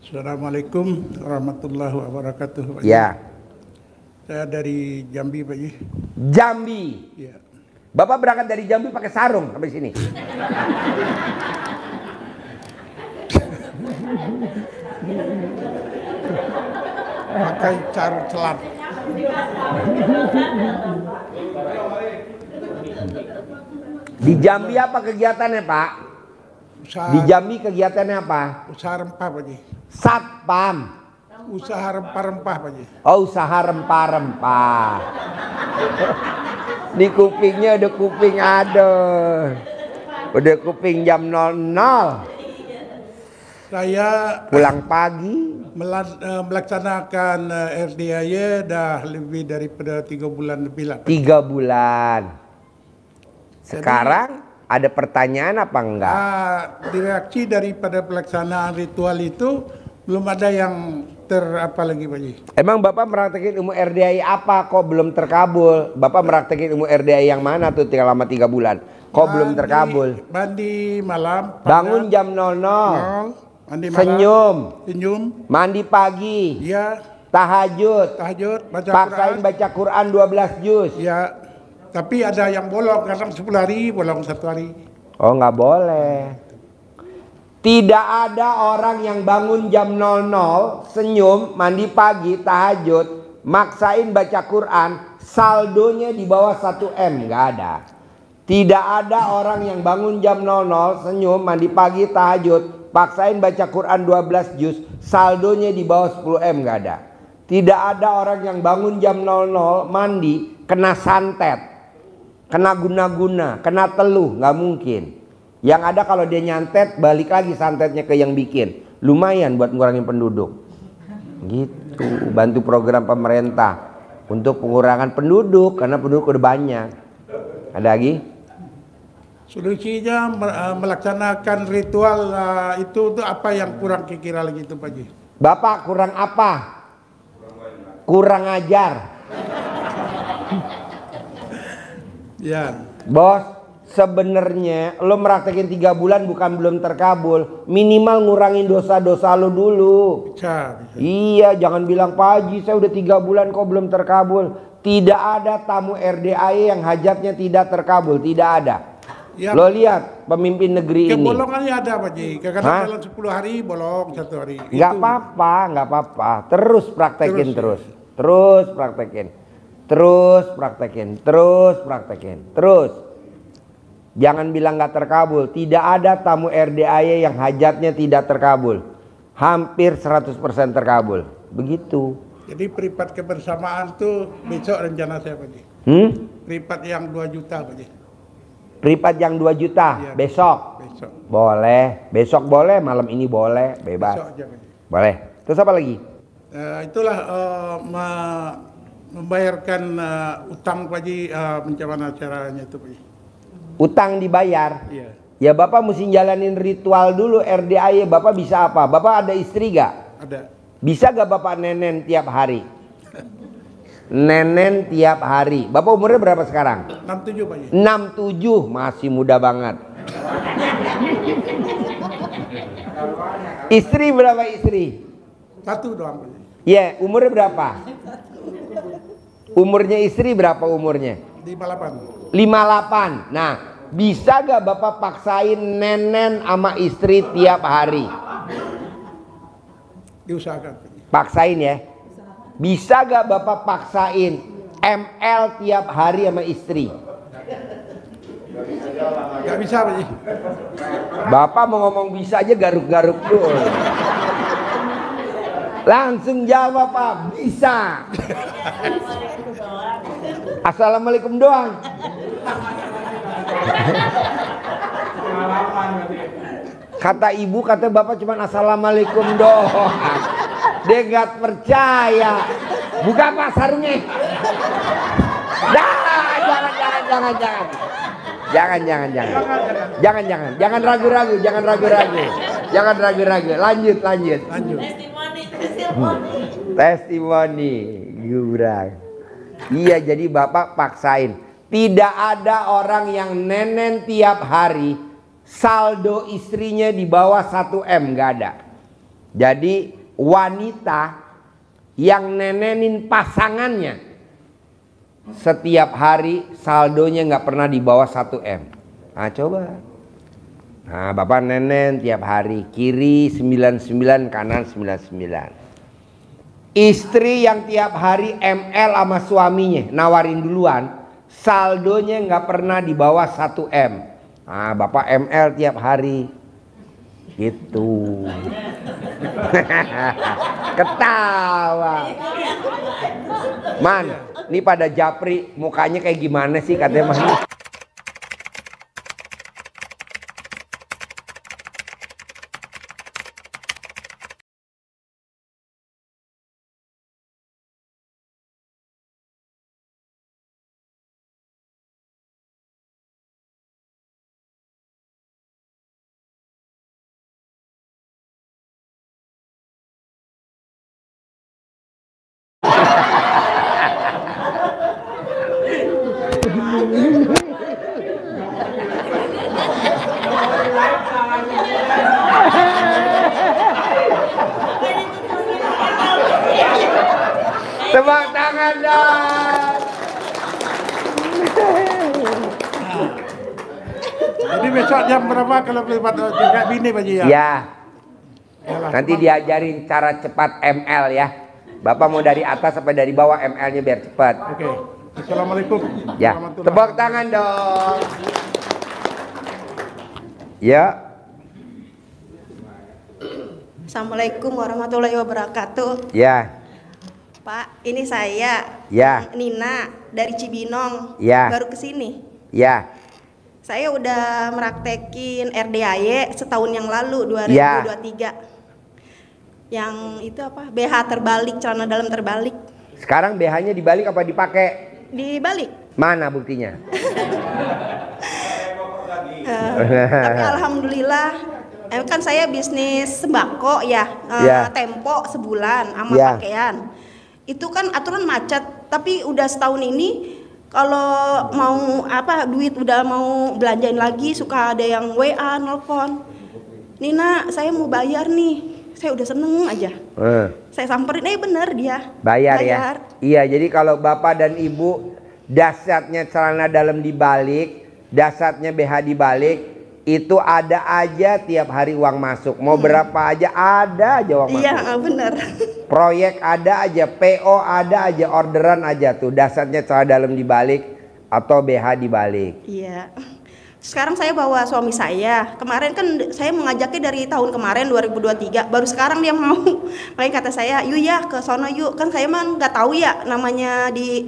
Assalamualaikum warahmatullahi wabarakatuh, Pak Ji. Ya. Saya dari Jambi, Pak Ji. Jambi. Ya. Bapak berangkat dari Jambi pakai sarung sampai sini. Pakai sarung celat. Di Jambi apa kegiatannya, Pak? Di Jambi kegiatannya apa? Usaha rempah, Pak Ji. Satpam. Usaha rempah-rempah, Pak Ji. Oh, usaha rempah-rempah. Di kupingnya udah kuping aduh. Udah kuping jam 00. Saya Pulang pagi. melaksanakan RDAY dah lebih daripada 3 bulan lebih lah, Pak Ji. 3 bulan. Sekarang ada pertanyaan apa enggak? Direaksi daripada pelaksanaan ritual itu belum ada yang apa lagi, Pak Ji. Emang Bapak meraktekin ilmu RDAI apa kok belum terkabul? Bapak meraktekin ilmu RDAI yang mana tuh selama 3 bulan? Kok belum terkabul? Mandi malam. Bangun jam 00. Mandi malam. Senyum. Mandi pagi. Iya. Tahajud. Baca Paksain Quran. baca Quran 12 juz. Ya. Tapi ada yang bolong, kadang 10 hari, bolong 1 hari. Oh, nggak boleh. Tidak ada orang yang bangun jam 00, senyum, mandi pagi, tahajud, maksain baca Quran, saldonya di bawah 1 M, nggak ada. Tidak ada orang yang bangun jam 00, senyum, mandi pagi, tahajud, paksain baca Quran 12 juz, saldonya di bawah 10 M, nggak ada. Tidak ada orang yang bangun jam 00, mandi, kena santet, kena guna-guna, kena teluh, nggak mungkin. Yang ada kalau dia nyantet, balik lagi santetnya ke yang bikin. Lumayan buat ngurangin penduduk. Gitu, bantu program pemerintah untuk pengurangan penduduk karena penduduk udah banyak. Ada lagi? Solusinya melaksanakan ritual itu apa yang kurang kira-kira lagi itu, Pak Ji? Bapak kurang apa? Kurang ajar. Ya. Bos, sebenarnya lo meraktekin 3 bulan bukan belum terkabul. Minimal ngurangin dosa-dosa lo dulu. Bisa. Iya, jangan bilang Pak Haji saya udah 3 bulan kok belum terkabul. Tidak ada tamu RDAI yang hajatnya tidak terkabul. Tidak ada. Ya, lo lihat pemimpin negeri ini. Kebolongannya ada, Pak Ji. Kadang-kadang dalam 10 hari bolong 1 hari. Nggak apa-apa, nggak apa-apa. Terus praktekin terus. Terus praktekin. Terus praktekin. Terus praktekin. Terus. Jangan bilang nggak terkabul. Tidak ada tamu RDAY yang hajatnya tidak terkabul. Hampir 100% terkabul. Begitu. Jadi privat kebersamaan tuh besok rencana saya, Pak Ji. Privat yang 2 juta, Pak Ji. Privat yang 2 juta ya, besok. Besok. Boleh. Besok boleh, malam ini boleh, bebas. Besok aja, Pak Ji. Boleh. Terus apa lagi? Itulah membayarkan utang, Pak Ji. Bagaimana caranya itu, Pak Ji? Utang dibayar. Iya. Ya Bapak mesti jalanin ritual dulu RDAY. Bapak bisa apa? Bapak ada istri gak? Ada. Bisa gak Bapak nenen tiap hari? Nenen tiap hari. Bapak umurnya berapa sekarang? 67, Pak Ji. 67, masih muda banget. Istri berapa istri? 1 doang, Pak Ji. Ya, umurnya berapa? Umurnya istri berapa umurnya? 58. 58. Nah, bisa gak Bapak paksain nenen sama istri tiap hari? Diusahakan. Paksain ya. Bisa gak Bapak paksain ML tiap hari sama istri? Gak bisa, Pak Ji. Bapak mau ngomong bisa aja garuk-garuk dulu. Langsung jawab Pak, bisa. Assalamualaikum doang. Kata ibu, kata bapak cuma assalamualaikum doang. Dia nggak percaya. Buka Pak sarungnya. Jangan ragu-ragu. Lanjut. Testimoni gurang. Iya, jadi Bapak paksain. Tidak ada orang yang nenen tiap hari saldo istrinya di bawah 1 M, nggak ada. Jadi wanita yang nenenin pasangannya setiap hari saldonya nggak pernah di bawah 1 M. Nah coba. Nah bapak nenen tiap hari, kiri 99, kanan 99. Istri yang tiap hari ML sama suaminya nawarin duluan, saldonya nggak pernah di bawah 1 M. Nah bapak ML tiap hari gitu. Ketawa. Man, ini pada japri mukanya kayak gimana sih katanya Man? Tepuk tangan dong. Jadi besok jam berapa kalau kelipat juga bini Pak Haji ya? Ya. Nanti diajarin cara cepat ML ya. Bapak mau dari atas sampai dari bawah ML-nya biar cepat. Oke. Assalamualaikum. Ya. Tepuk tangan dong. Ya. Assalamualaikum warahmatullahi wabarakatuh. Ya. Pak, ini saya, Ya. Nina dari Cibinong, Ya. baru kesini. Ya. Saya udah meraktekin RDAY setahun yang lalu, 2023. Yang itu apa? BH terbalik, celana dalam terbalik. Sekarang BH-nya dibalik apa dipakai? Dibalik. Mana buktinya? Tapi alhamdulillah, kan saya bisnis sembako ya, Ya. Tempo sebulan sama Ya. pakaian. Itu kan aturan macet, tapi udah setahun ini kalau mau apa duit udah mau belanjain lagi suka ada yang WA nelpon. Nina, saya mau bayar nih. Saya udah seneng aja. Saya samperin, bener dia. Bayar ya. Iya, jadi kalau bapak dan ibu dasarnya celana dalam dibalik, dasarnya BH dibalik, itu ada aja tiap hari uang masuk. Mau berapa aja ada aja uang masuk. Iya, bener. Proyek ada aja, PO ada aja, orderan aja tuh. Dasarnya celana dalam dibalik atau BH dibalik. Iya. Sekarang saya bawa suami saya. Kemarin kan saya mengajaknya dari tahun kemarin 2023. Baru sekarang dia mau. Makanya kata saya, yuk ya ke sono yuk. Kan saya mah nggak tahu ya namanya di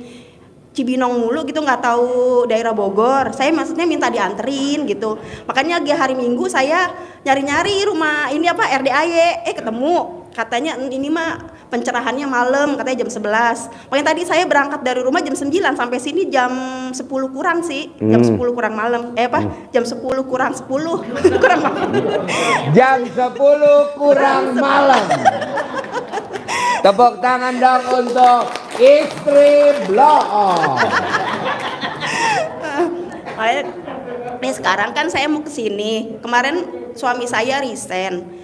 Cibinong mulu gitu, nggak tahu daerah Bogor. Saya maksudnya minta dianterin gitu. Makanya lagi hari Minggu saya nyari-nyari rumah ini apa RDAY. Ketemu. Katanya ini mah pencerahannya malam, katanya jam 11. Makanya tadi saya berangkat dari rumah jam 9 sampai sini jam 10 kurang sih. Jam 10 kurang malam. Jam 10 kurang 10 kurang malam. Jam 10 kurang malam. Tepuk tangan dong untuk istri blog. Nih sekarang kan saya mau kesini. Kemarin suami saya resign.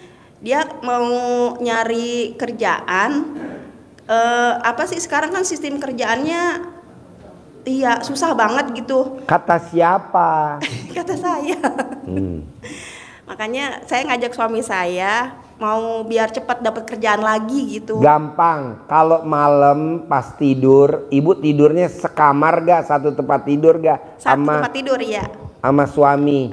Dia mau nyari kerjaan. Apa sih sekarang kan sistem kerjaannya iya susah banget gitu. Kata siapa? Kata saya. Makanya saya ngajak suami saya mau biar cepat dapat kerjaan lagi gitu. Gampang. Kalau malam pas tidur, ibu tidurnya sekamar gak? Satu tempat tidur gak? Satu tempat tidur ya. Sama suami.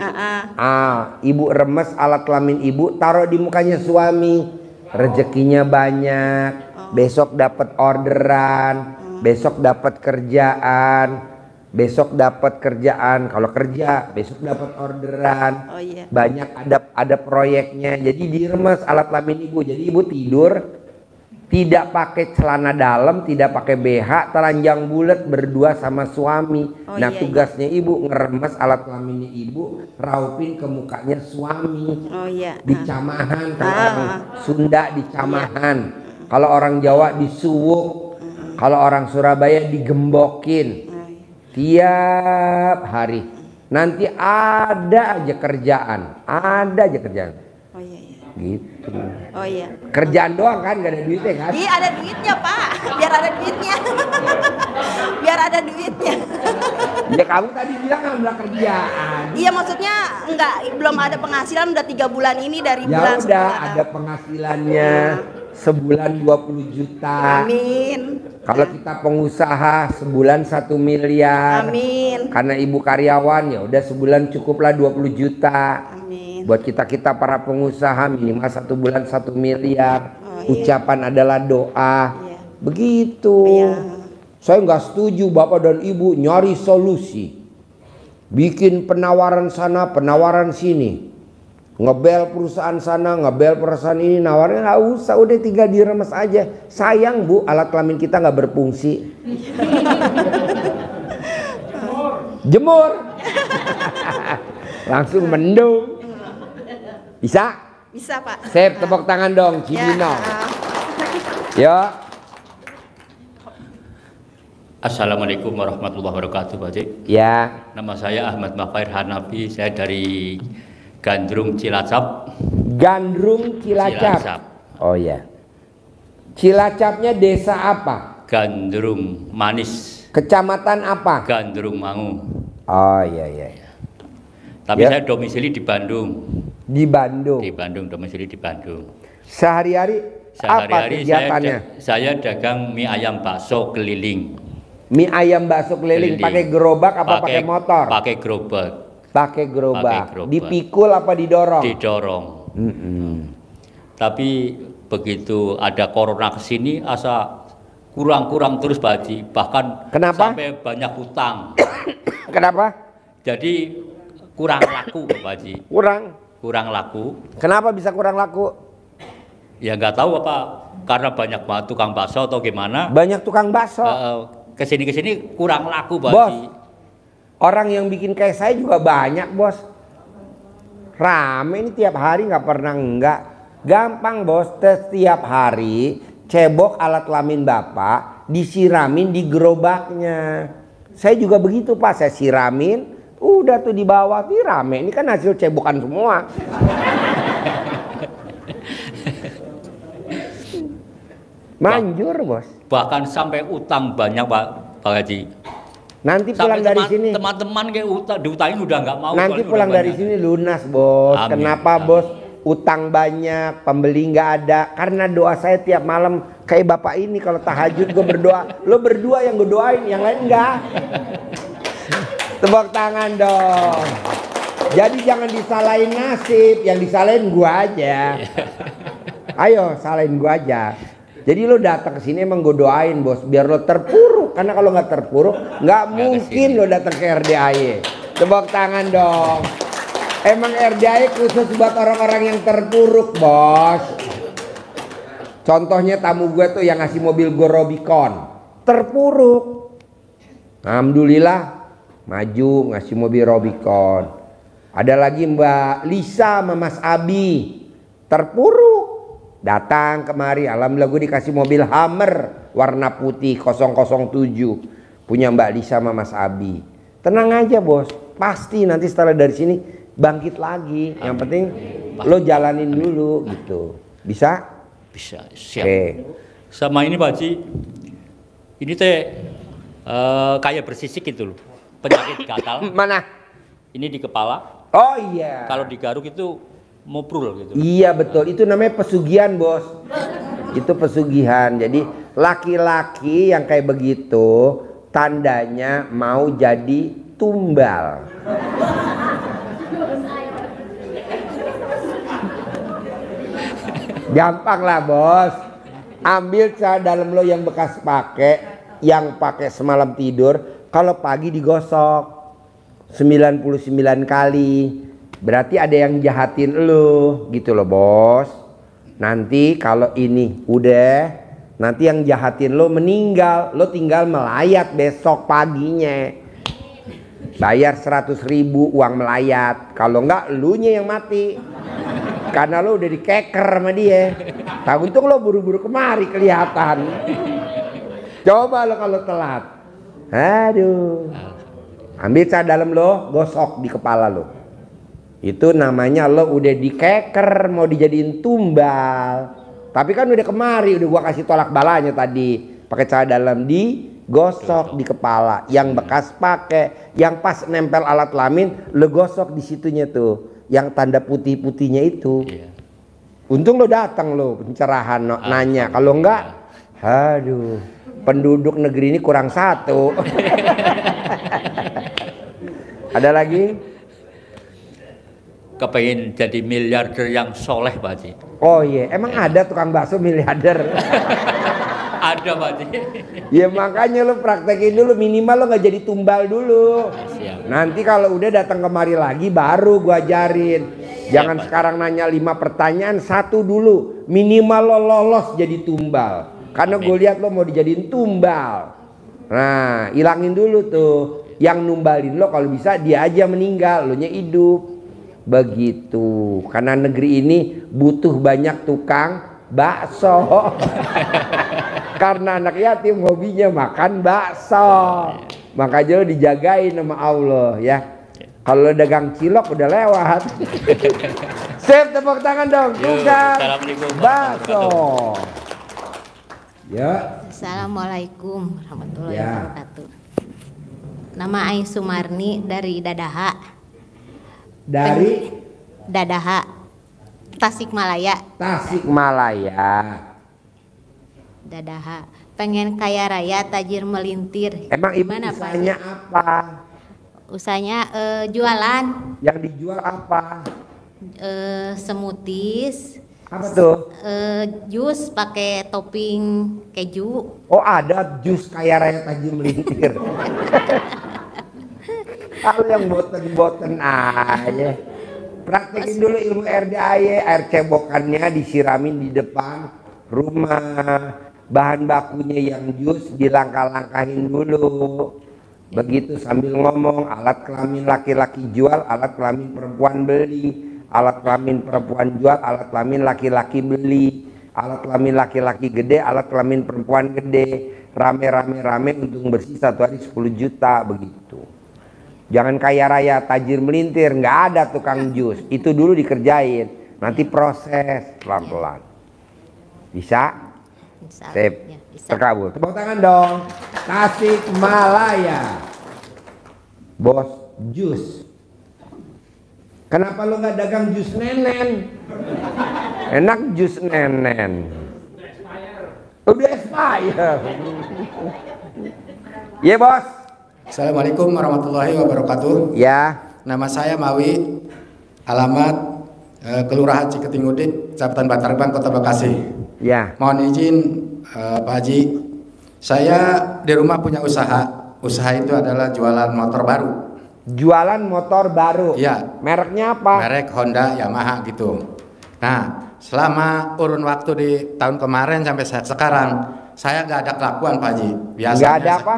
Ibu remes alat kelamin ibu taruh di mukanya suami. Rezekinya banyak. Besok dapat orderan. Besok dapat kerjaan. Besok dapat kerjaan. Kalau kerja besok dapat orderan. Banyak ada proyeknya. Jadi diremes alat kelamin ibu. Jadi ibu tidur tidak pakai celana dalam, tidak pakai BH, telanjang bulat berdua sama suami. Tugasnya ibu ngeremes alat kelaminnya ibu, raupin ke mukanya suami. Dicamahan, kalau orang Sunda dicamahan, kalau orang Jawa disuwuk, kalau orang Surabaya digembokin. Tiap hari. Nanti ada aja kerjaan, Gitu. Oh iya. Kerjaan doang kan, gak ada duitnya kan? Iya ada duitnya Pak, biar ada duitnya. Biar ada duitnya. Ya kamu tadi bilang ngambil kerjaan. Iya maksudnya enggak, belum ada penghasilan udah 3 bulan ini dari Ya bulan udah sebelum ada penghasilannya sebulan 20 juta. Amin. Kalau kita pengusaha sebulan 1 miliar. Amin. Karena ibu karyawan ya udah sebulan cukuplah 20 juta. Amin. Buat kita para pengusaha minimal 1 bulan 1 miliar. Oh, iya. Ucapan adalah doa. Iya. Begitu. Iya. Saya nggak setuju bapak dan ibu nyari solusi. Bikin penawaran sana, penawaran sini. Ngebel perusahaan sana, ngebel perusahaan ini, nawarnya nggak usah, udah tinggal diremes aja. Sayang bu, alat kelamin kita nggak berfungsi. Jemur. Langsung mendung. Bisa? Bisa Pak. Sip, tepuk tangan dong, Cibino. Ya. Assalamualaikum warahmatullahi wabarakatuh, Pak Cik. Ya. Nama saya Ahmad Mafair Hanafi, saya dari Gandrung Cilacap. Gandrung Cilacap. Cilacap. Oh ya. Cilacapnya desa apa? Gandrung Manis. Kecamatan apa? Gandrung Mangu. Oh iya iya. Tapi Ya. saya domisili di Bandung. Di Bandung. Di Bandung, domisili di Bandung. Sehari-hari apa Sehari-hari kegiatannya? saya dagang mie ayam bakso keliling. Mie ayam bakso keliling pakai gerobak apa pakai motor? Pakai gerobak. Pakai gerobak. Pakai gerobak. Dipikul apa didorong? Didorong. Tapi begitu ada corona kesini asa kurang terus Pak Haji. Bahkan Kenapa? sampai banyak utang. Kenapa? Jadi kurang laku Pak Haji. Kurang laku. Kenapa bisa kurang laku? Ya nggak tahu apa karena banyak banget tukang bakso atau gimana. Banyak tukang bakso. Kesini kurang laku Pak Bos, Haji. orang yang bikin kayak saya juga banyak bos. Rame ini tiap hari nggak pernah enggak. Gampang bos, setiap hari cebok alat kelamin bapak disiramin di gerobaknya. Saya juga begitu pak, saya siramin, udah tuh di bawah tuh rame. Ini kan hasil cebokan semua. Manjur bos. Bahkan sampai utang banyak Pak Haji. Nanti Sampai pulang dari sini. teman-teman kayak diutangin udah nggak mau. Nanti soalnya pulang udah dari banyak. sini lunas bos. Amin, Kenapa amin. bos? Utang banyak, pembeli nggak ada. Karena doa saya tiap malam kayak bapak ini kalau tahajud gue berdoa. Lo berdua yang gue doain, yang lain enggak. Tepuk tangan dong. Jadi jangan disalahin nasib, yang disalahin gua aja. Ayo salahin gua aja. Jadi lo datang ke sini emang gue doain bos, biar lo terpuruk. Karena kalau nggak terpuruk, nggak mungkin lo datang ke RDAY. Tepuk tangan dong. Emang RDAY khusus buat orang-orang yang terpuruk bos. Contohnya tamu gue tuh yang ngasih mobil gue Robicon, terpuruk. Alhamdulillah maju ngasih mobil Robicon. Ada lagi Mbak Lisa sama Mas Abi, terpuruk. Datang kemari, alhamdulillah gue dikasih mobil Hummer warna putih 007 punya Mbak Lisa sama Mas Abi. Tenang aja bos, pasti nanti setelah dari sini bangkit lagi. Yang penting lo jalanin dulu gitu. Bisa? Bisa, siap. Oke. Sama ini Pak Haji, ini teh kayak bersisik gitu loh, penyakit gatal. Mana? Ini di kepala, Oh iya. kalau digaruk itu mobrul gitu. Iya betul, itu namanya pesugihan bos. Itu pesugihan. Jadi laki-laki yang kayak begitu tandanya mau jadi tumbal. Gampang lah bos. Ambil celana dalam lo yang bekas pakai, yang pakai semalam tidur, kalau pagi digosok 99 kali. Berarti ada yang jahatin lo gitu loh bos. Nanti kalau ini udah, nanti yang jahatin lo meninggal, lo tinggal melayat besok paginya. Bayar 100.000 uang melayat. Kalau enggak elunya yang mati. Karena lo udah dikeker sama dia. Tak untung lo buru-buru kemari kelihatan. Coba lo kalau telat. Aduh. Ambil celana dalam lo, gosok di kepala lo. Itu namanya lo udah dikeker mau dijadiin tumbal. Tapi kan udah kemari, udah gua kasih tolak balanya tadi. Pakai cara dalam digosok di kepala. Yang bekas pakai, yang pas nempel alat kelamin lo gosok di situnya tuh. Yang tanda putih-putihnya itu. Iya. Untung lo datang lo pencerahan nanya. Kalau enggak, aduh, penduduk negeri ini kurang satu. Ada lagi? Kepengen jadi miliarder yang soleh Pak Haji. Oh iya, emang ada tukang bakso miliarder? Ada Pak Haji. Ya makanya lo praktekin dulu, minimal lo nggak jadi tumbal dulu. Siap. Nanti kalau udah datang kemari lagi baru gua ajarin. Jangan sekarang nanya 5 pertanyaan, 1 dulu. Minimal lo lolos jadi tumbal. Karena gue lihat lo mau dijadiin tumbal. Nah, ilangin dulu tuh. Yang numbalin lo kalau bisa dia aja meninggal, lo nya hidup. Begitu. Karena negeri ini butuh banyak tukang bakso. Karena anak yatim hobinya makan bakso. Makanya lo dijagain sama Allah ya. Kalau dagang cilok udah lewat. Sip, tepuk tangan dong. Tukang bakso. Ya. Assalamualaikum warahmatullahi Ya. wabarakatuh. Nama Ai Sumarni dari Dadaha. Dari Dadaha, Tasikmalaya. Tasikmalaya. Dadaha. Pengen kaya raya, tajir melintir. Emang ibu Gimana, Pak? usahanya apa? Usahanya jualan Yang dijual apa? smoothies, Apa tuh? jus pakai topping keju. Oh ada jus kaya raya tajir melintir. Kalau yang boten-boten aja. Praktekin dulu ilmu RDAY, air cebokannya disiramin di depan rumah. Bahan bakunya yang jus dilangkah-langkahin dulu. Begitu sambil ngomong, alat kelamin laki-laki jual, alat kelamin perempuan beli. Alat kelamin perempuan jual, alat kelamin laki-laki beli. Alat kelamin laki-laki gede, alat kelamin perempuan gede. Rame-rame untung bersih 1 hari 10 juta begitu. Jangan kaya raya tajir melintir, nggak ada tukang jus. Itu dulu dikerjain, nanti proses pelan-pelan. Bisa? Bisa. Sip. Ya, bisa. Terkabul. Tepuk tangan dong. Tasikmalaya. Bos jus. Kenapa lo nggak dagang jus nenen? Enak jus nenen. Udah expire. Iya bos. Assalamualaikum warahmatullahi wabarakatuh. Ya. Nama saya Mawi, alamat Kelurahan Ciketingudik, Kecamatan Bantar Gebang, Kota Bekasi. Ya. Mohon izin Pak Haji, saya di rumah punya usaha. Usaha itu adalah jualan motor baru. Jualan motor baru. Iya. Mereknya apa? Merek Honda, Yamaha gitu. Nah, selama urun waktu di tahun kemarin sampai sekarang, saya nggak ada kelakuan Pak Haji. Biasanya Nggak ada apa?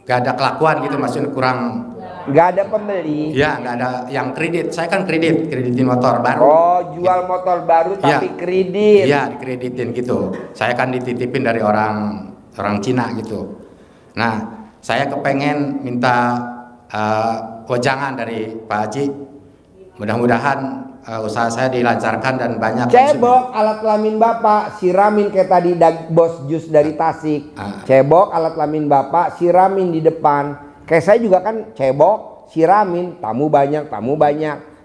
Nggak ada kelakuan gitu, maksudnya kurang. Nggak ada pembeli. Ya, nggak ada yang kredit. Saya kan kreditin motor baru. Oh, jual motor baru tapi Iya. kredit. Iya, dikreditin gitu. Saya kan dititipin dari orang Cina gitu. Nah, saya kepengen minta wejangan dari Pak Haji. Mudah-mudahan usaha saya dilancarkan dan banyak Cebok alat kelamin bapak, siramin kayak tadi bos jus dari Tasik. Cebok alat kelamin bapak, siramin di depan. Kayak saya juga kan cebok, siramin, tamu banyak.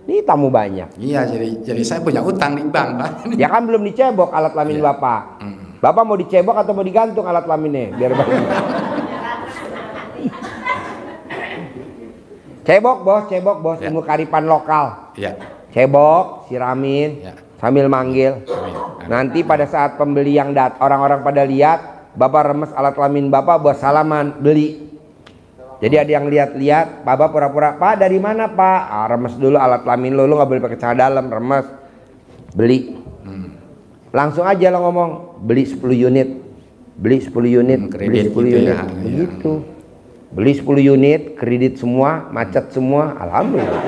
Nih tamu banyak. Iya, jadi saya punya utang di bank, Pak. Ya kan belum dicebok alat kelamin Iya. bapak. Bapak mau dicebok atau mau digantung alat kelaminnya? Biar bagus. Cebok bos, Ya. ilmu karipan lokal. Iya. Cebok, siramin, Ya. sambil manggil. Nanti pada saat pembeli yang orang-orang pada lihat, bapak remes alat kelamin bapak buat salaman, beli. Jadi ada yang lihat-lihat, bapak pura-pura, Pak dari mana Pak? Remes dulu alat kelamin lo nggak boleh pakai celana dalam, remes, beli. Langsung aja lo ngomong, beli 10 unit, beli 10 unit, beli Kredit 10 gitu unit, ya. begitu. Beli 10 unit, kredit semua, macet semua, alhamdulillah.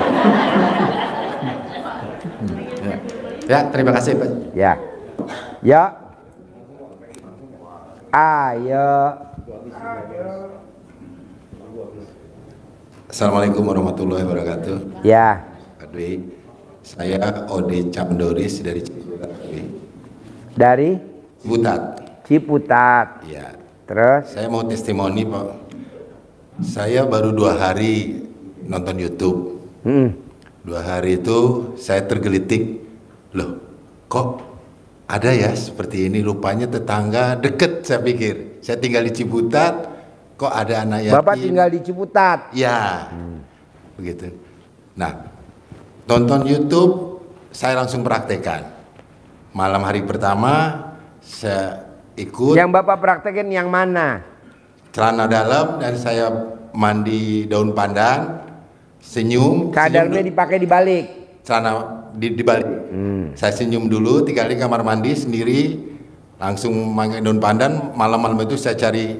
Ya, terima kasih Pak. Ya. Ya. Ayo. Assalamualaikum warahmatullahi wabarakatuh. Ya. Pak Dwi, Saya Ode Camdoris dari Ciputat. Dari Ciputat. Ciputat. Ya. Terus? Saya mau testimoni Pak. Saya baru 2 hari nonton YouTube. 2 hari itu saya tergelitik. Loh, kok ada ya seperti ini? Rupanya tetangga deket, saya pikir. Saya tinggal di Ciputat, kok ada anak yatim. Bapak tinggal di Ciputat? Ya, begitu. Nah, nonton YouTube, saya langsung praktekkan. Malam hari pertama, saya ikut. Yang Bapak praktekin yang mana? Celana dalam dan saya mandi daun pandan, senyum. Dalamnya dipakai dibalik. Celana dibalik. Saya senyum dulu, 3 kali kamar mandi sendiri, langsung pakai daun pandan. Malam-malam itu saya cari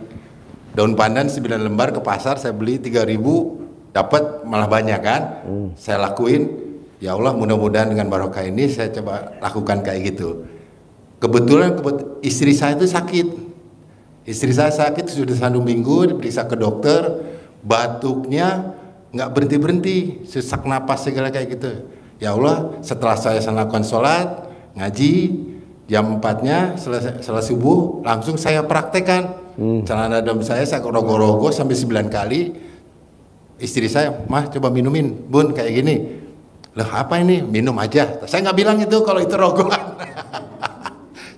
daun pandan 9 lembar ke pasar, saya beli 3.000, dapat malah banyak kan. Saya lakuin, ya Allah mudah-mudahan dengan barokah ini saya coba lakukan kayak gitu. Kebetulan istri saya itu sakit. Istri saya sakit sudah 1 minggu, diperiksa ke dokter, batuknya nggak berhenti-berhenti, sesak napas segala kayak gitu. Ya Allah, setelah saya lakukan sholat, ngaji, jam 4-nya setelah subuh, langsung saya praktekkan. Celana dalam saya rogoh-rogoh sampai 9 kali. Istri saya, Mah coba minumin, Bun kayak gini. Loh apa ini? Minum aja. Saya nggak bilang itu kalau itu rogohan.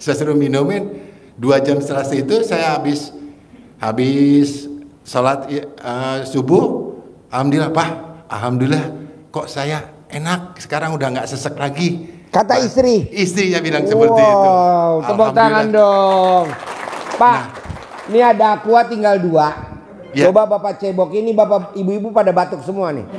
Saya suruh minumin. 2 jam setelah itu saya habis sholat subuh. Alhamdulillah Pak, alhamdulillah kok saya enak, sekarang udah nggak sesek lagi. Kata istri? Istrinya bilang seperti itu. Wow, tepuk tangan dong. Pak, ini ada aqua tinggal 2. Ya. Coba Bapak cebok, ini Bapak ibu-ibu pada batuk semua nih.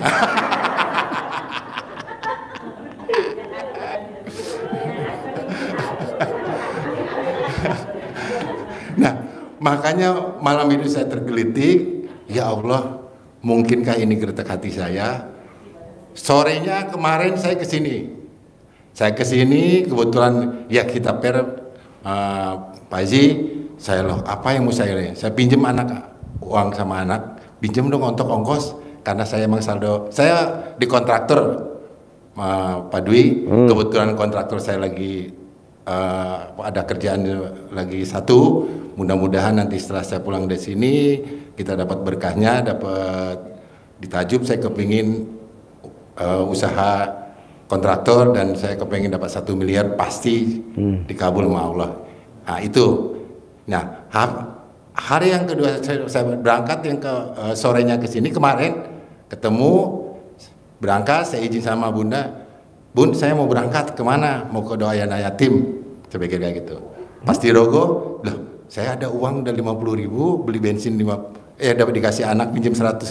Nah, makanya malam itu saya tergelitik, ya Allah, mungkinkah ini geretak hati saya? Sorenya kemarin saya ke sini. Kebetulan ya kita Pak Haji, saya loh, apa yang mau saya lihat? Saya pinjam uang sama anak, pinjam dong untuk ongkos karena saya emang saldo. Saya di kontraktor Pak Dwi, kebetulan kontraktor saya lagi ada kerjaan lagi 1. Mudah-mudahan nanti setelah saya pulang dari sini kita dapat berkahnya, dapat ditajub. Saya kepingin usaha kontraktor dan saya kepingin dapat 1 miliar pasti dikabul sama Allah. Nah itu. Nah hari yang kedua saya berangkat yang sorenya ke sini kemarin ketemu berangkat, saya izin sama Bunda. Bun, saya mau berangkat kemana? Mau ke doa anak yatim. Saya pikir kayak gitu. Pasti rogo, loh saya ada uang udah 50.000, beli bensin dapat dikasih anak pinjam 100.000,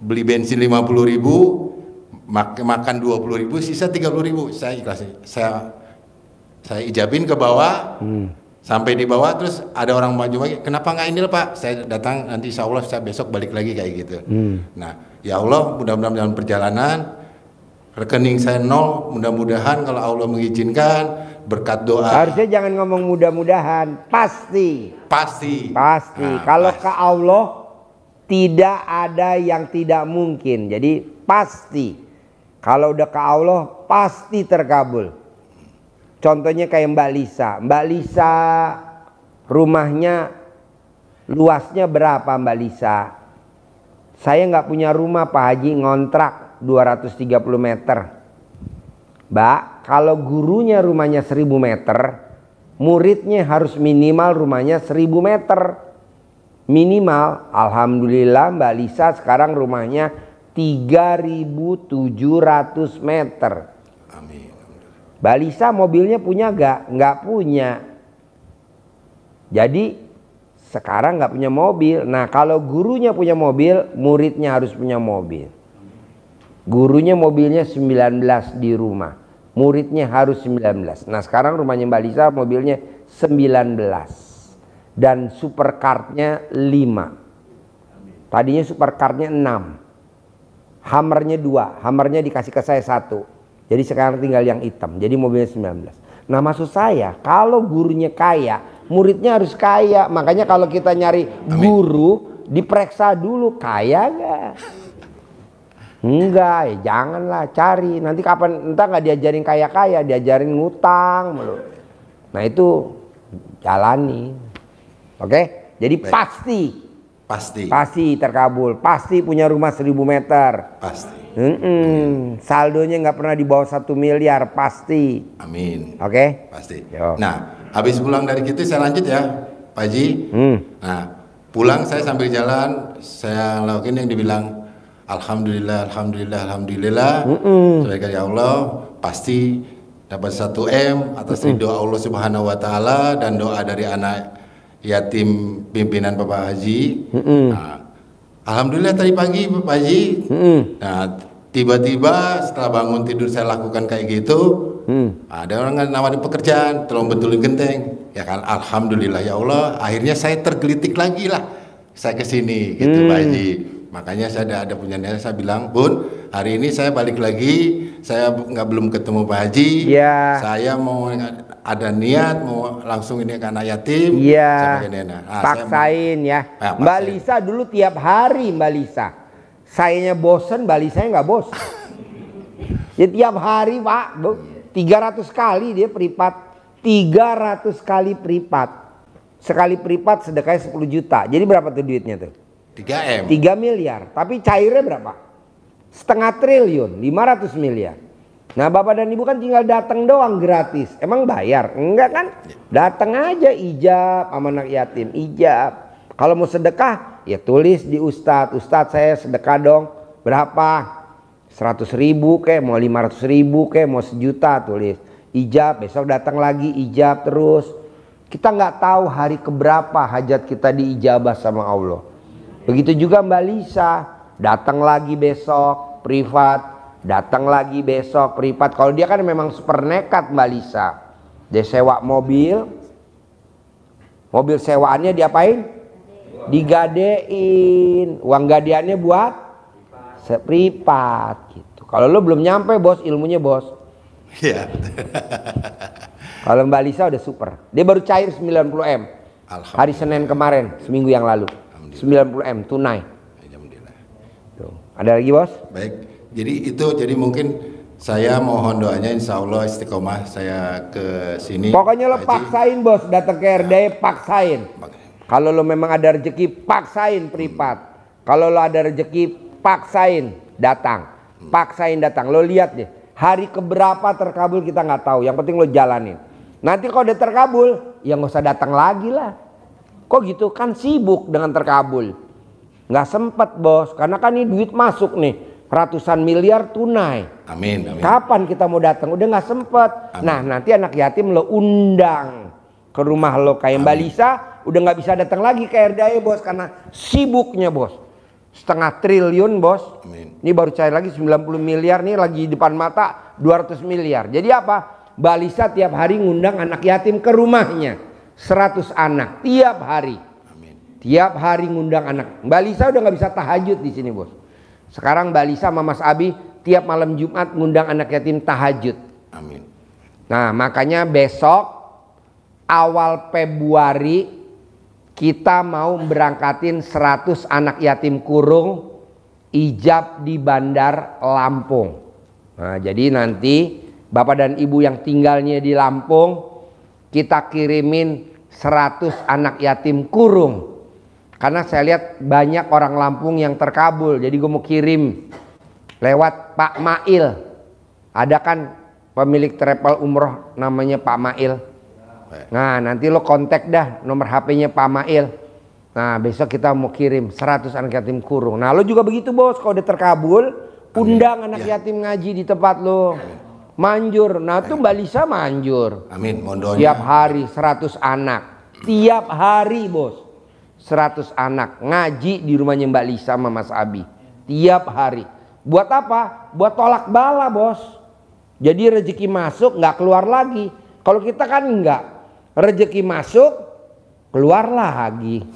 beli bensin 50.000, makan 20.000, sisa 30.000. Saya ikhlasin. Saya ijabin ke bawah. Sampai di bawah terus ada orang maju lagi. Kenapa nggak ini Pak? Saya datang nanti insya Allah saya besok balik lagi kayak gitu. Nah, ya Allah mudah-mudahan dalam perjalanan rekening saya 0, mudah-mudahan kalau Allah mengizinkan berkat doa. Harusnya jangan ngomong mudah-mudahan, pasti. Nah, kalau ke Allah tidak ada yang tidak mungkin. Jadi pasti. Kalau udah ke Allah pasti terkabul. Contohnya kayak Mbak Lisa. Mbak Lisa rumahnya luasnya berapa Mbak Lisa? Saya nggak punya rumah Pak Haji, ngontrak 230 meter. Mbak, kalau gurunya rumahnya 1000 meter, muridnya harus minimal rumahnya 1000 meter. Minimal. Alhamdulillah Mbak Lisa sekarang rumahnya 3700 meter. Amin. Mbak Lisa mobilnya punya gak? Nggak punya. Jadi sekarang nggak punya mobil. Nah kalau gurunya punya mobil, muridnya harus punya mobil. Gurunya mobilnya 19 di rumah, muridnya harus 19. Nah sekarang rumahnya Mbak Lisa mobilnya 19 dan supercardnya 5. Tadinya supercardnya 6, Hummernya 2, Hummernya dikasih ke saya 1. Jadi sekarang tinggal yang hitam. Jadi mobilnya 19. Nah maksud saya kalau gurunya kaya, muridnya harus kaya. Makanya kalau kita nyari guru, diperiksa dulu kaya gak. Enggak, ya janganlah, cari. Nanti kapan, entah nggak diajarin kaya-kaya, diajarin ngutang mulu. Nah itu jalani. Oke? Jadi pasti terkabul. Pasti punya rumah 1000 meter. Pasti. Saldonya nggak pernah di bawah 1 miliar, pasti. Amin. Oke? Pasti. Yo. Nah, habis pulang dari situ saya lanjut ya, Pak Haji. Nah, pulang saya sambil jalan, saya lakuin yang dibilang Alhamdulillah, Alhamdulillah, Alhamdulillah. Sebagai ya Allah, pasti dapat 1 M atas ridho Allah Subhanahu Wa Taala dan doa dari anak yatim pimpinan Bapak Haji. Nah, Alhamdulillah tadi pagi Bapak Haji. Nah, tiba-tiba setelah bangun tidur saya lakukan kayak gitu. Ada orang nawarin pekerjaan, tolong betulin genteng. Ya kan, Alhamdulillah ya Allah. Akhirnya saya tergelitik lagi lah. Saya kesini gitu Pak Haji. Makanya saya ada punya niat, saya bilang, Bun, hari ini saya balik lagi, saya belum ketemu Pak Haji, saya mau ada niat mau langsung ini ke anak yatim. Paksain ya. Mbak Lisa dulu tiap hari Mbak Lisa, sayanya bosen, Mbak Lisa nggak bosen. Ya tiap hari Pak, 300 kali dia pripat, 300 kali pripat. Sekali pripat sedekahnya 10 juta. Jadi berapa tuh duitnya tuh? 3 M. 3 miliar. Tapi cairnya berapa? Setengah triliun, 500 miliar. Nah Bapak dan Ibu kan tinggal datang doang gratis. Emang bayar? Enggak kan? Datang aja ijab sama anak yatim. Ijab. Kalau mau sedekah ya tulis di Ustadz. Ustadz saya sedekah dong. Berapa? 100.000 kek, mau 500.000 kek, mau 1 juta tulis. Ijab, besok datang lagi ijab terus. Kita nggak tahu hari keberapa hajat kita diijabah sama Allah. Begitu juga Mbak Lisa, datang lagi besok privat, datang lagi besok privat. Kalau dia kan memang super nekat Mbak Lisa. Dia sewa mobil sewaannya diapain? Digadein. Uang gadeannya buat privat gitu. Kalau lo belum nyampe bos, ilmunya bos. Iya. Kalau Mbak Lisa udah super. Dia baru cair 90 M. Hari Senin kemarin, seminggu yang lalu. 90 M tunai. Alhamdulillah. Tuh. Ada lagi bos? Baik. Jadi mungkin saya mohon doanya insya Allah istiqomah saya ke sini. Pokoknya lo paksain bos, datang ke RD paksain. Kalau lo memang ada rezeki paksain privat. Kalau lo ada rezeki paksain datang. Paksain datang. Lo lihat deh. Hari keberapa terkabul kita nggak tahu. Yang penting lo jalanin. Nanti kalau udah terkabul, ya nggak usah datang lagi lah. Kok gitu? Kan sibuk dengan terkabul. Nggak sempet bos. Karena kan ini duit masuk nih. Ratusan miliar tunai. Amin. Kapan kita mau datang? Udah nggak sempet. Nah nanti anak yatim lo undang ke rumah lo kayak Mbak Lisa. Udah nggak bisa datang lagi ke RDA bos. Karena sibuknya bos. 1,5 triliun bos. Amin. Ini baru cair lagi 90 miliar nih lagi di depan mata 200 miliar. Jadi apa? Mbak Lisa tiap hari ngundang anak yatim ke rumahnya. 100 anak tiap hari. Amin. Tiap hari ngundang anak. Mbak Lisa udah nggak bisa tahajud di sini bos. Sekarang Mbak Lisa sama Mas Abi tiap malam Jumat ngundang anak yatim tahajud. Amin. Nah makanya besok awal Februari kita mau berangkatin 100 anak yatim kurung ijab di Bandar Lampung. Nah jadi nanti Bapak dan Ibu yang tinggalnya di Lampung kita kirimin 100 anak yatim kurung. Karena saya lihat banyak orang Lampung yang terkabul. Jadi gue mau kirim lewat Pak Mail. Ada kan pemilik travel umroh namanya Pak Mail. Nah nanti lo kontak dah nomor HP-nya Pak Mail. Nah besok kita mau kirim 100 anak yatim kurung. Nah lo juga begitu bos. Kalau udah terkabul undang anak yatim ngaji di tempat lo. Manjur. Nah tuh Mbak Lisa manjur. Amin. Mohon doanya. Tiap hari 100 anak. Tiap hari bos. 100 anak ngaji di rumahnya Mbak Lisa sama Mas Abi. Tiap hari. Buat apa? Buat tolak bala bos. Jadi rezeki masuk nggak keluar lagi. Kalau kita kan enggak. Rezeki masuk keluar lagi.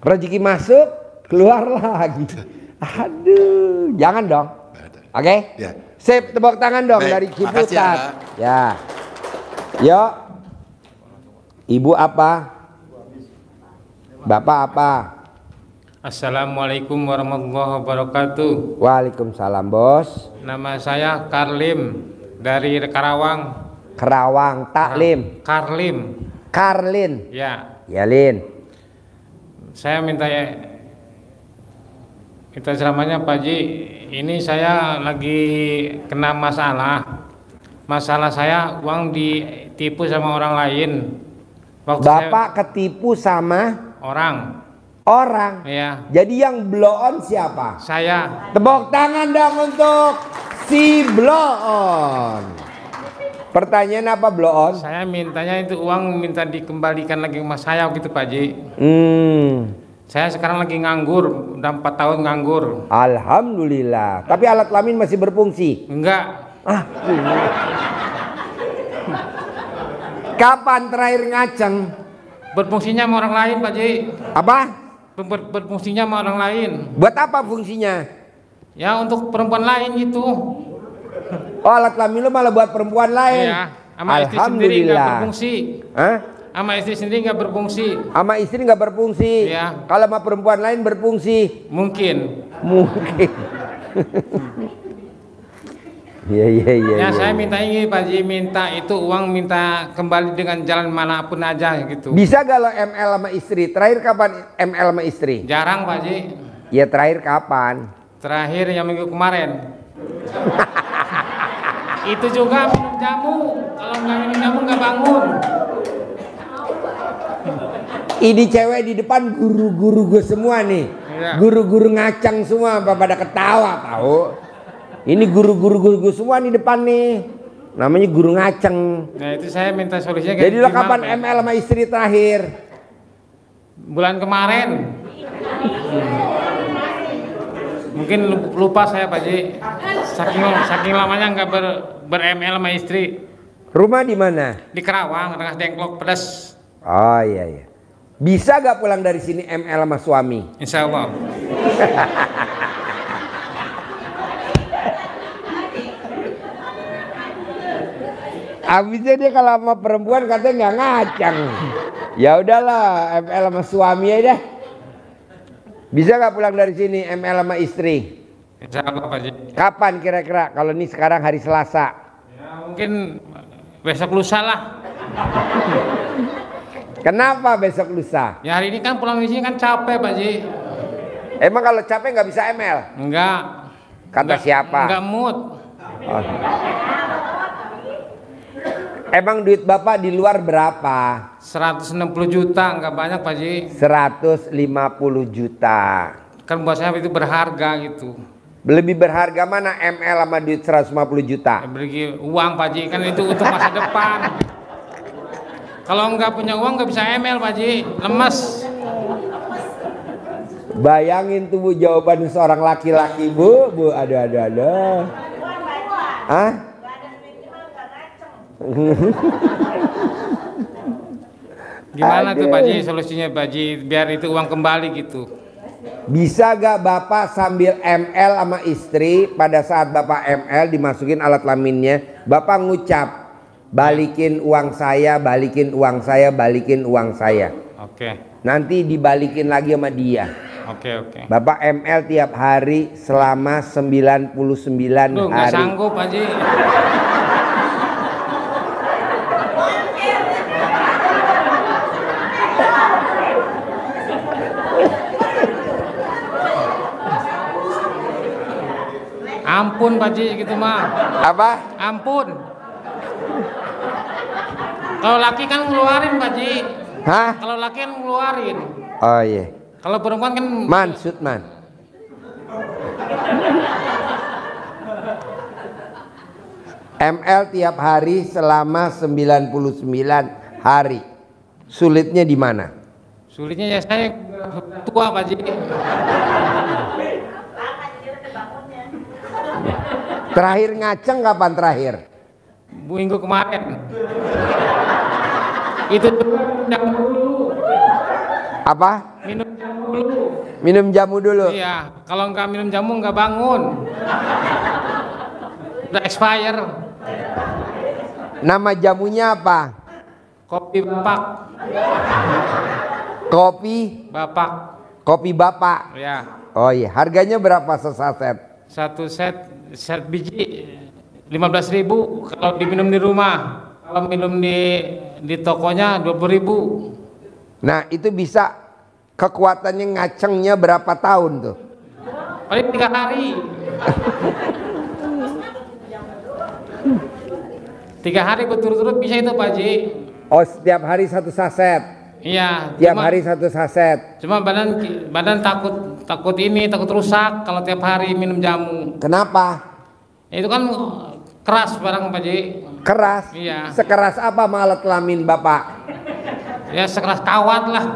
Rezeki masuk keluar lagi. Aduh, jangan dong. Oke? Ya. Sip, tepuk tangan dong. Baik, Dari makasih, Ciputat. Ya. Yuk. Ibu apa? Bapak apa? Assalamualaikum warahmatullahi wabarakatuh. Waalaikumsalam, Bos. Nama saya Karlim dari Karawang. Kerawang, Taklim. Karlim. Karlin. Ya, Ya, Lin. saya minta ceramahnya Pak Haji. Ini saya lagi kena masalah. Masalah saya uang ditipu sama orang lain. Bapak ketipu sama orang. Ya. Jadi yang blow on siapa? Saya. Tepuk tangan dong untuk si blow on. Pertanyaan apa blow on? Saya mintanya itu uang minta dikembalikan lagi ke mas saya gitu Pak Haji. Saya sekarang lagi nganggur, udah 4 tahun nganggur. Alhamdulillah. Tapi alat kelamin masih berfungsi? Enggak. Kapan terakhir ngaceng? Berfungsinya sama orang lain Pak Haji. Apa? Berfungsinya sama orang lain. Buat apa fungsinya? Ya untuk perempuan lain gitu. Oh, alat kelamin lu malah buat perempuan lain. Iya, sama istri sendiri nggak berfungsi. Hah? Sama istri sendiri nggak berfungsi. Sama istri nggak berfungsi. Iya. Kalau sama perempuan lain berfungsi. Mungkin. Iya. Ya saya minta ini Pak Haji, minta itu uang minta kembali dengan jalan manapun aja gitu. Bisa gak lo ML sama istri? Terakhir kapan ML sama istri? Jarang Pak Haji. Ya terakhir kapan? Terakhir yang minggu kemarin. Itu juga minum jamu. Kalau nggak minum jamu nggak bangun. Ini cewek di depan guru-guru gue semua nih. Iya. Guru-guru ngacang semua pada ketawa tahu. Ini guru-guru gue semua nih depan nih. Namanya guru ngaceng. Nah itu saya minta solusinya. Jadi lo kapan ML sama istri terakhir? Bulan kemarin. Mungkin lupa saya Pak Haji. Saking lamanya nggak ber-ML sama istri. Rumah di mana? Di Karawang, Rengas Dengklok, pedas. Oh iya. Bisa gak pulang dari sini ML sama suami? Insya Allah. Abisnya dia kalau sama perempuan katanya nggak ngacang. Ya udahlah ML sama suami aja deh. Bisa gak pulang dari sini ML sama istri? Insya Allah Pak Haji. Kapan kira-kira? Kalau ini sekarang hari Selasa. Ya, mungkin besok lusa lah. Kenapa besok lusa? Ya hari ini kan pulang di sini kan capek Pak Haji. Emang kalau capek nggak bisa ML? Enggak. Kata siapa? Enggak mood. Oh. Emang duit Bapak di luar berapa? 160 juta, enggak banyak Pak Haji. 150 juta. Kan buat saya itu berharga gitu. Lebih berharga mana ML sama duit 150 juta? Beri uang Pak Haji, kan itu untuk masa depan. Kalau nggak punya uang nggak bisa ML Pak Haji, lemes. Bayangin tuh Bu jawaban seorang laki-laki Bu, ada. Hah? Gimana tuh Pak Haji solusinya Pak Haji biar itu uang kembali gitu? Bisa gak Bapak sambil ML sama istri pada saat Bapak ML dimasukin alat kelaminnya, Bapak ngucap balikin uang saya, balikin uang saya, balikin uang saya. Oke. Nanti dibalikin lagi sama dia. Oke. Bapak ML tiap hari selama 99 Duh, hari. nggak sanggup Pak Haji. Ampun Pak Haji gitu mah. Apa? Ampun. Kalau laki kan ngeluarin Pak Haji. Hah? Kalau laki kan ngeluarin. Oh iya. Kalau perempuan kan Man. ML tiap hari selama 99 hari. Sulitnya di mana? sulitnya ya saya tua Pak Haji. Terakhir ngaceng kapan terakhir? Minggu kemarin. Itu jamu dulu. Apa? Minum jamu dulu. Minum jamu dulu. Iya, kalau nggak minum jamu nggak bangun. Udah expire. Nama jamunya apa? Kopi bapak. Kopi Bapak. Kopi Bapak. Ya. Oh iya, harganya berapa sesaset? Satu set biji 15.000 kalau diminum di rumah. Kalau minum di tokonya 20.000. Nah, itu bisa kekuatannya ngacengnya berapa tahun tuh? Paling 3 hari. 3 hari berturut-turut bisa itu Pak Haji. Oh, setiap hari satu saset. Iya. Tiap hari satu saset. Cuma badan takut rusak kalau tiap hari minum jamu. Kenapa? Itu kan keras barang Pak Haji. Keras? Iya. Sekeras apa alat kelamin Bapak? Ya sekeras kawat lah.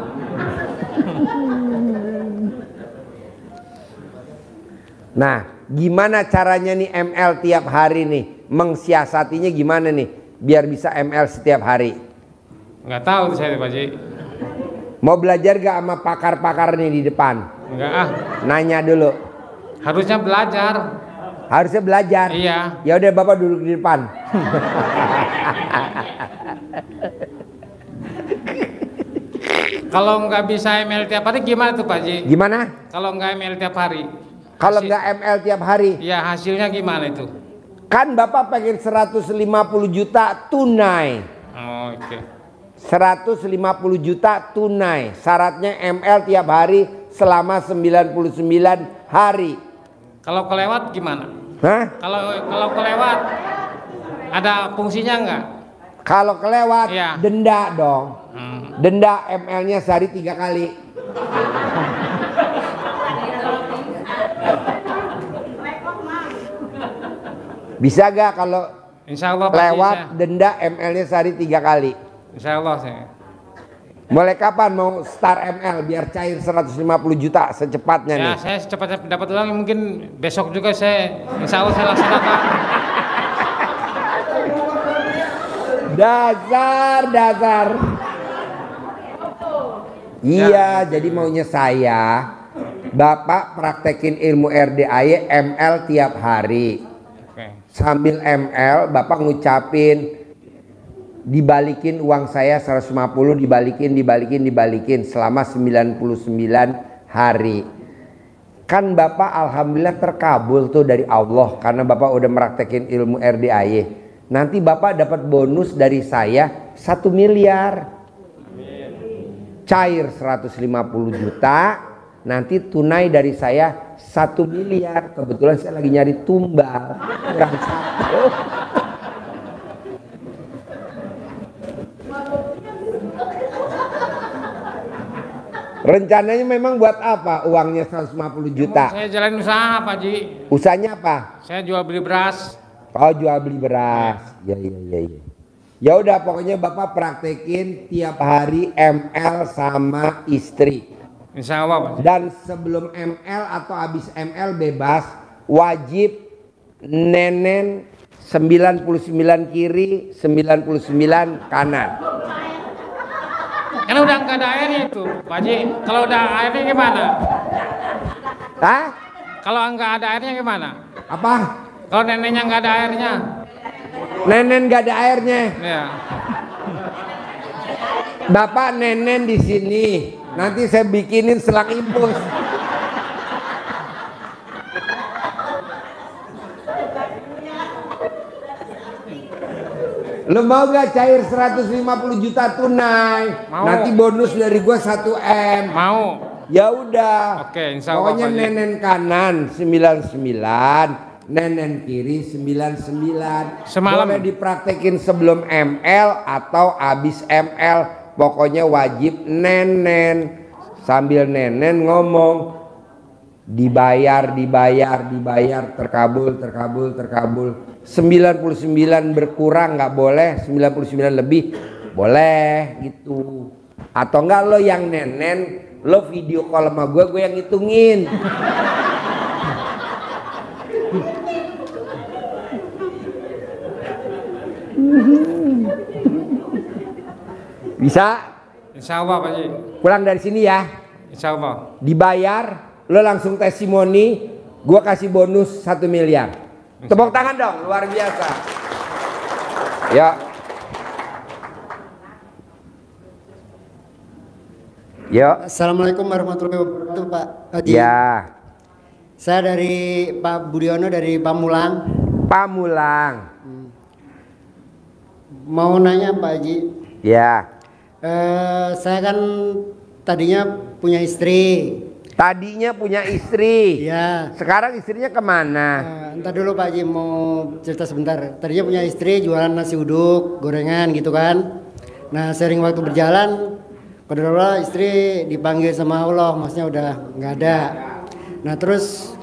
Nah, gimana caranya nih ML tiap hari nih? Mengsiasatinya gimana nih? Biar bisa ML setiap hari. Nggak tahu saya Pak Haji. Mau belajar gak sama pakar-pakar nih di depan? Enggak ah. Nanya dulu. Harusnya belajar. Harusnya belajar. Iya. Ya udah Bapak duduk di depan. Kalau nggak bisa ML tiap hari gimana tuh Pak Haji? Gimana? Kalau nggak ML tiap hari? Kalau nggak ML tiap hari? Ya hasilnya gimana itu? Kan Bapak pengen 150 juta tunai. Oh, oke. 150 juta tunai. Syaratnya ML tiap hari selama 99 hari. Kalau kelewat gimana? Hah? Kalau kelewat ada fungsinya nggak? Kalau kelewat Iya. denda dong. Denda ML-nya sehari 3 kali. Bisa gak kalau Insya Allah lewat Pak Haji, denda ML-nya sehari 3 kali? Insya Allah saya. Mulai kapan mau start ML biar cair 150 juta secepatnya Ya nih? saya secepatnya dapat uang mungkin besok juga saya Insya Allah saya laksanakan. Dasar. Iya, jadi maunya saya Bapak praktekin ilmu RDAY ML tiap hari. Sambil ML Bapak ngucapin dibalikin uang saya 150, dibalikin selama 99 hari. Kan Bapak alhamdulillah terkabul tuh dari Allah karena Bapak udah meraktekin ilmu RDAY. Nanti Bapak dapat bonus dari saya 1 miliar. Cair 150 juta, nanti tunai dari saya 1 miliar. Kebetulan saya lagi nyari tumbal kurang 1. Rencananya memang buat apa uangnya 150 juta? Saya jalan usaha Pak Haji. Usahanya apa? Saya jual beli beras. Oh, jual beli beras. Ya. Ya udah pokoknya Bapak praktekin tiap hari ML sama istri. Insya Allah Pak. Dan sebelum ML atau habis ML bebas, wajib nenen 99 kiri, 99 kanan. Kan udah nggak ada airnya itu Pak Haji. Kalau udah airnya gimana? Hah? Kalau nggak ada airnya gimana? Apa? Kalau neneknya nggak ada airnya? Nenen gak ada airnya. Ya. Bapak nenen di sini. Nanti saya bikinin selang impus. Lo mau gak cair 150 juta tunai? Mau. Nanti bonus dari gua 1 M. Mau. Ya udah. Oke, insya Allah, pokoknya Pak Haji. nenen kanan 99. Nenen kiri 99. Semalam. Boleh dipraktekin sebelum ML atau habis ML. Pokoknya wajib nenen. Sambil nenen ngomong dibayar terkabul 99 berkurang nggak boleh, 99 lebih boleh gitu. Atau enggak lo yang nenen, lo video call sama gue yang hitungin. Bisa? Insya Allah Pak Haji. Pulang dari sini ya. Insya Allah. Dibayar, lo langsung testimoni, gua kasih bonus 1 miliar. Tepuk tangan dong, luar biasa. Ya. Yuk. Assalamualaikum warahmatullahi wabarakatuh, Pak Haji. Ya. Saya dari Pak Budiono dari Pamulang. Pamulang. Mau nanya Pak Haji. Ya. Saya kan tadinya punya istri. Tadinya punya istri. Ya. Sekarang istrinya kemana? Entar dulu Pak Haji, mau cerita sebentar. Tadinya punya istri jualan nasi uduk, gorengan gitu kan. Nah sering waktu berjalan, qadarullah istri dipanggil sama Allah, maksudnya udah nggak ada. Nah terus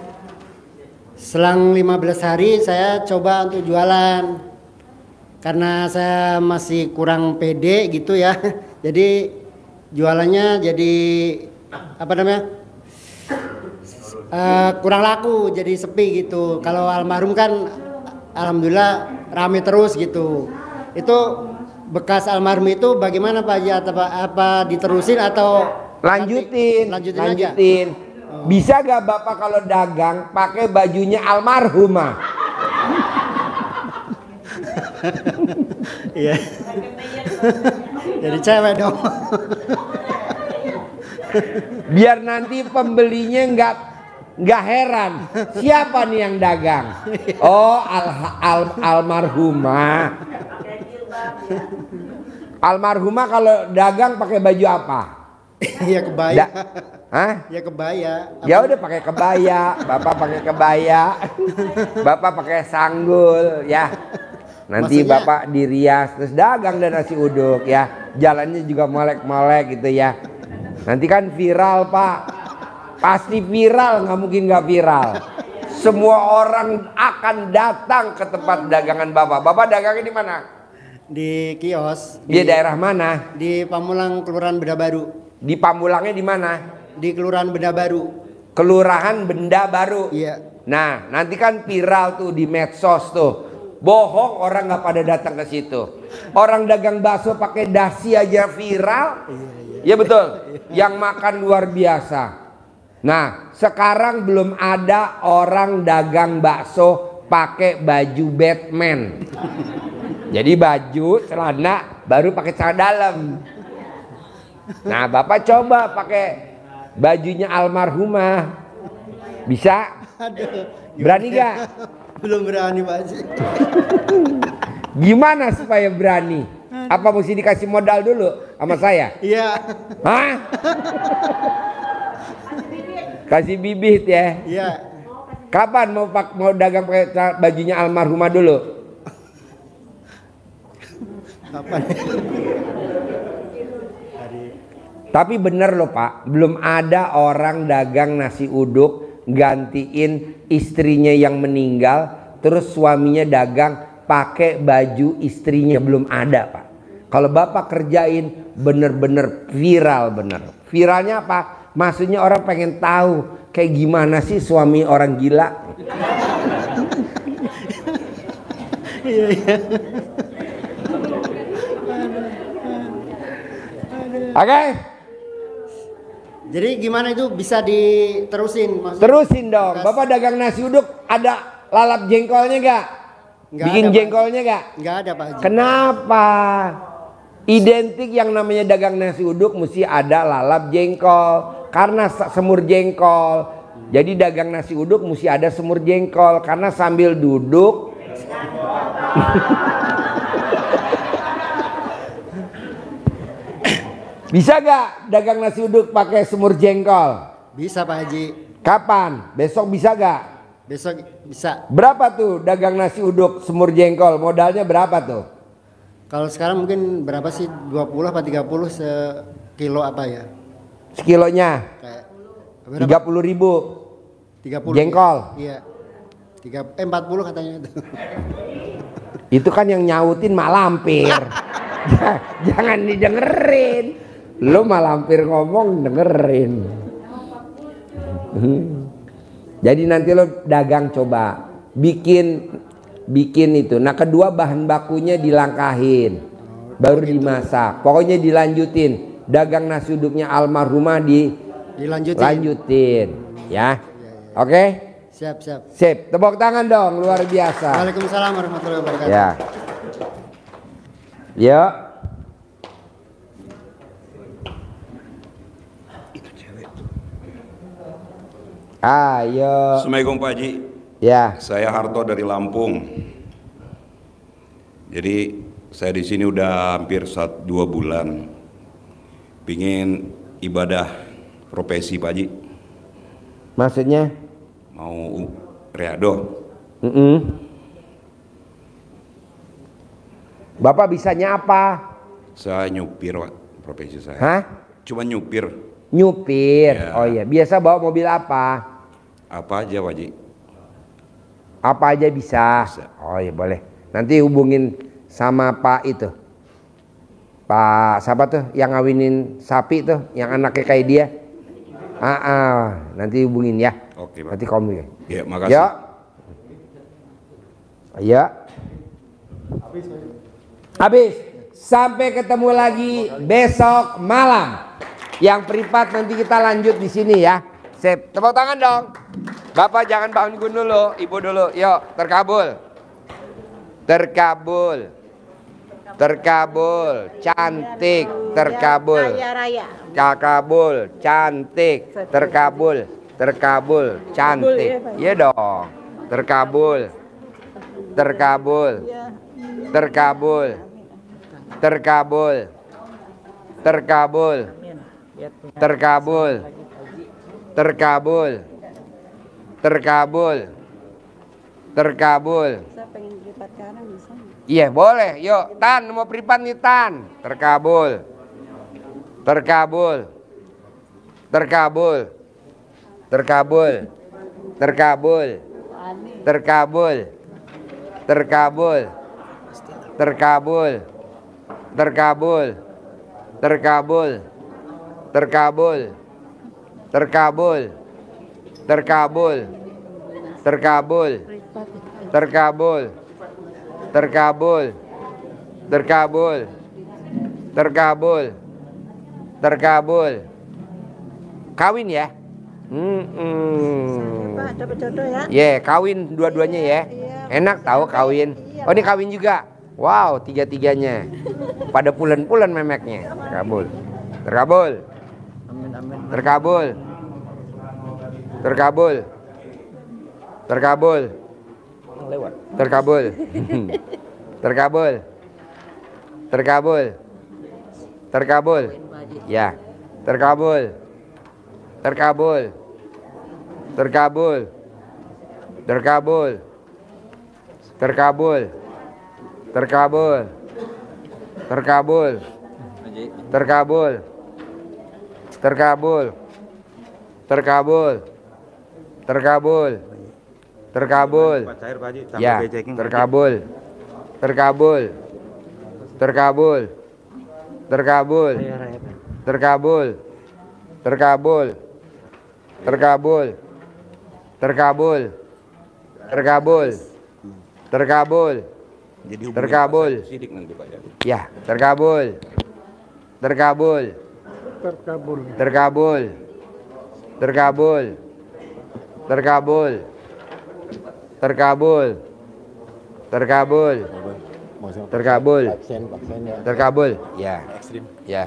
selang 15 hari saya coba untuk jualan. Karena saya masih kurang pede gitu ya. Jadi jualannya jadi apa namanya? Kurang laku, jadi sepi gitu. Kalau almarhum kan alhamdulillah rame terus gitu. Itu bekas almarhum itu bagaimana Pak Haji? Apa diterusin atau Lanjutin aja? Bisa gak Bapak kalau dagang pakai bajunya almarhumah? Iya. Jadi cewek dong. Biar nanti pembelinya nggak heran, siapa nih yang dagang? Oh, almarhumah. Almarhumah kalau dagang pakai baju apa? Ya kebaya. Hah? Ya kebaya. Ya udah pakai kebaya, Bapak pakai kebaya. Bapak pakai sanggul ya. Nanti Maksudnya, Bapak dirias terus dagang dan nasi uduk ya. Jalannya juga molek-molek gitu ya. Nanti kan viral Pak. Pasti viral, nggak mungkin nggak viral. Semua orang akan datang ke tempat dagangan Bapak. Bapak dagangnya di mana? Di kios. Di daerah mana? Di Pamulang, Kelurahan Benda Baru. Di Pamulangnya di mana? Di Kelurahan Benda Baru. Kelurahan Benda Baru. Iya. Nah, nanti kan viral tuh di medsos tuh. Bohong, orang nggak pada datang ke situ. Orang dagang bakso pakai dasi aja viral. Iya betul. Yang makan luar biasa. Nah, sekarang belum ada orang dagang bakso pakai baju Batman. Jadi baju celana baru pakai celana dalam. Nah, Bapak coba pakai bajunya almarhumah. Bisa? Berani gak? Belum berani Pak Haji. Gimana supaya berani? Apa mesti dikasih modal dulu sama saya? Iya. Hah? Kasih bibit ya? Iya. Kapan mau dagang pakai bajunya almarhumah dulu? Kapan? Tapi bener loh Pak, belum ada orang dagang nasi uduk gantiin istrinya yang meninggal, terus suaminya dagang pakai baju istrinya, belum ada Pak. Kalau Bapak kerjain bener-bener viral bener. Viralnya apa? Maksudnya orang pengen tahu kayak gimana sih suami orang gila. Iya iya. Oke? Jadi gimana itu bisa diterusin? Maksudnya, Terusin dong. Bapak dagang nasi uduk ada lalap jengkolnya gak? Nggak Bikin ada, Pak. jengkolnya gak? Nggak ada Pak Haji. Kenapa? Identik yang namanya dagang nasi uduk mesti ada lalap jengkol. Karena semur jengkol. Jadi dagang nasi uduk mesti ada semur jengkol. Karena sambil duduk bisa gak dagang nasi uduk pakai semur jengkol? Bisa Pak Haji. Kapan? Besok bisa gak? Besok bisa. Berapa tuh dagang nasi uduk semur jengkol? Modalnya berapa tuh? Kalau sekarang mungkin berapa sih? 20 apa 30 sekilo apa ya? Sekilonya? Kayak 30.000 30 jengkol. Iya. 40 katanya itu. Itu kan yang nyautin mak lampir. Jangan didengerin. Lu mak lampir ngomong dengerin. Jadi nanti lo dagang coba bikin itu. Nah kedua bahan bakunya dilangkahin, baru dimasak. Pokoknya dilanjutin. Dagang nasi uduknya almarhumah dilanjutin, ya. Oke? Siap siap. Sip. Tepuk tangan dong, luar biasa. Waalaikumsalam warahmatullahi wabarakatuh. Ya. Yuk. Ayo. Assalamualaikum Pak Haji. Ya. Saya Harto dari Lampung. Jadi saya di sini udah hampir 2 bulan. Pingin ibadah profesi Pak Haji. Maksudnya? Mau riado. Bapak bisanya apa? Saya nyupir Pak, profesi saya. Hah? Cuma nyupir. Nyupir. Ya. Oh iya, biasa bawa mobil apa? Apa aja Pak Haji? Apa aja bisa. Oh iya boleh. Nanti hubungin sama Pak itu. Pak siapa tuh yang ngawinin sapi tuh, yang anaknya kayak dia. Nanti hubungin ya. Oke Pak. Nanti kamu ya. Ya, makasih. Ya. Ya. Habis. Sampai ketemu lagi besok malam. Yang privat nanti kita lanjut di sini ya. Sip. Tepuk tangan dong. Bapak jangan bangun dulu, Ibu dulu. Yuk, terkabul. Terkabul. Terkabul, cantik, terkabul. Kaya raya. Terkabul, cantik, terkabul. Terkabul, cantik. Iya dong. Terkabul. Terkabul. Terkabul. Terkabul. Terkabul. Terkabul. Terkabul. Terkabul. Terkabul. Saya pengen lipat kanan bisa. Iya boleh, yuk Tan mau privat nih Tan. Terkabul. Terkabul. Terkabul. Terkabul. Terkabul. Terkabul. Terkabul. Terkabul. Terkabul. Terkabul. Terkabul. Terkabul. Terkabul. Terkabul. Terkabul. Terkabul. Terkabul. Terkabul. Terkabul. Kawin ya? Pak, dapat jodoh ya. Kawin dua-duanya ya. Enak tahu kawin. Oh ini kawin juga. Wow, tiga-tiganya. Pada pulen-pulen memeknya. Terkabul. Terkabul. Terkabul. Terkabul. Terkabul. Terkabul. Terkabul. Terkabul. Terkabul. Ya. Terkabul. Terkabul. Terkabul. Terkabul. Terkabul. Terkabul. Terkabul. Terkabul. Terkabul. Terkabul. Terkabul. Terkabul. Ya, terkabul. Terkabul. Terkabul. Terkabul. Terkabul. Terkabul. Terkabul. Terkabul. Terkabul. Terkabul. Terkabul. Ya, terkabul. Terkabul. Terkabul. Terkabul. Terkabul. Terkabul. Terkabul. Terkabul. Terkabul. Terkabul. Ya. Ya.